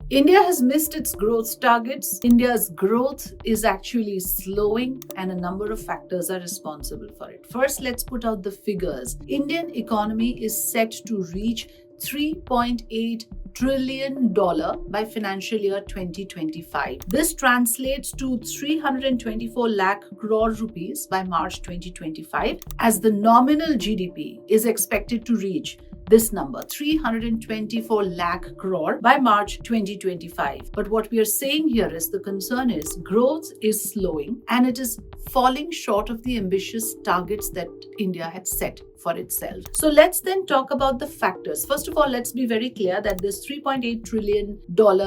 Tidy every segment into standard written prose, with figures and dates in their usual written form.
India has missed its growth targets. India's growth is actually slowing, and a number of factors are responsible for it. First, let's put out the figures. Indian economy is set to reach $3.8 trillion by financial year 2025. This translates to 324 lakh crore rupees by March 2025, as the nominal GDP is expected to reach this number, 324 lakh crore by March 2025. But what we are saying here is the concern is growth is slowing and it is falling short of the ambitious targets that India had set for itself. So let's then talk about the factors. First of all, let's be very clear that this $3.8 trillion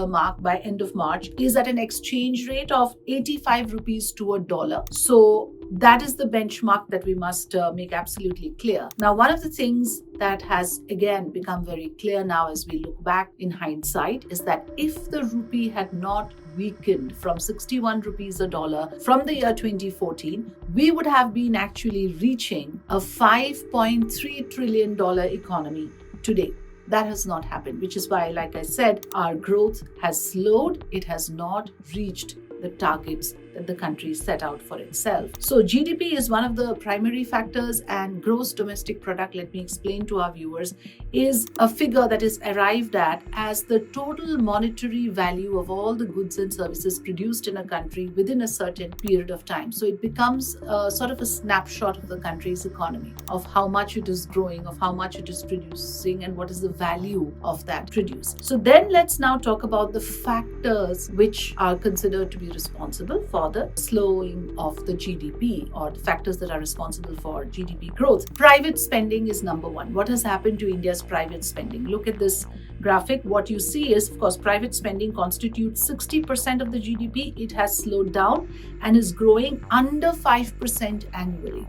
mark by end of March is at an exchange rate of 85 rupees to a dollar. So that is the benchmark that we must make absolutely clear. Now, one of the things that has again become very clear now as we look back in hindsight is that if the rupee had not weakened from 61 rupees a dollar from the year 2014, we would have been actually reaching a $5.3 trillion economy today. That has not happened, which is why, like I said, our growth has slowed. It has not reached the targets that the country set out for itself. So GDP is one of the primary factors, and gross domestic product, let me explain to our viewers, is a figure that is arrived at as the total monetary value of all the goods and services produced in a country within a certain period of time. So it becomes sort of a snapshot of the country's economy, of how much it is growing, of how much it is producing, and what is the value of that produce. So then let's now talk about the factors which are considered to be responsible for the slowing of the GDP, or the factors that are responsible for GDP growth. Private spending is number one. What has happened to India's private spending? Look at this graphic. What you see is, of course, private spending constitutes 60% of the GDP. It has slowed down and is growing under 5% annually.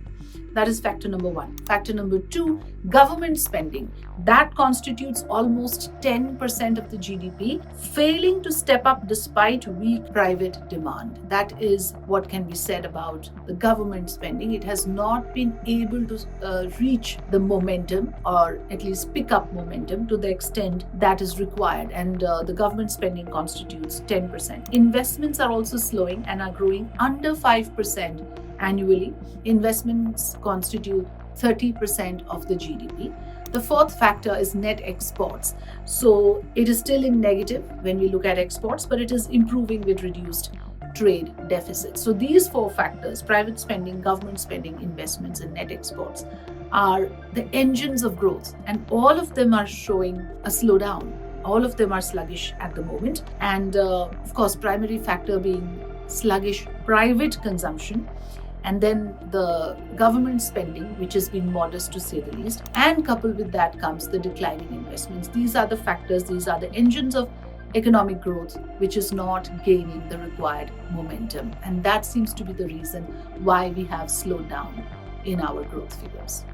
That is factor number one. Factor number two, government spending. That constitutes almost 10% of the GDP, failing to step up despite weak private demand. That is what can be said about the government spending. It has not been able to reach the momentum, or at least pick up momentum to the extent that is required. And the government spending constitutes 10%. Investments are also slowing and are growing under 5% annually. Investments constitute 30% of the GDP. The fourth factor is net exports. So it is still in negative when we look at exports, but it is improving with reduced trade deficits. So these four factors, private spending, government spending, investments, and net exports, are the engines of growth, and all of them are showing a slowdown. All of them are sluggish at the moment. And of course, primary factor being sluggish private consumption, and then the government spending, which has been modest to say the least, and coupled with that comes the declining investments. These are the factors, these are the engines of economic growth, which is not gaining the required momentum. And that seems to be the reason why we have slowed down in our growth figures.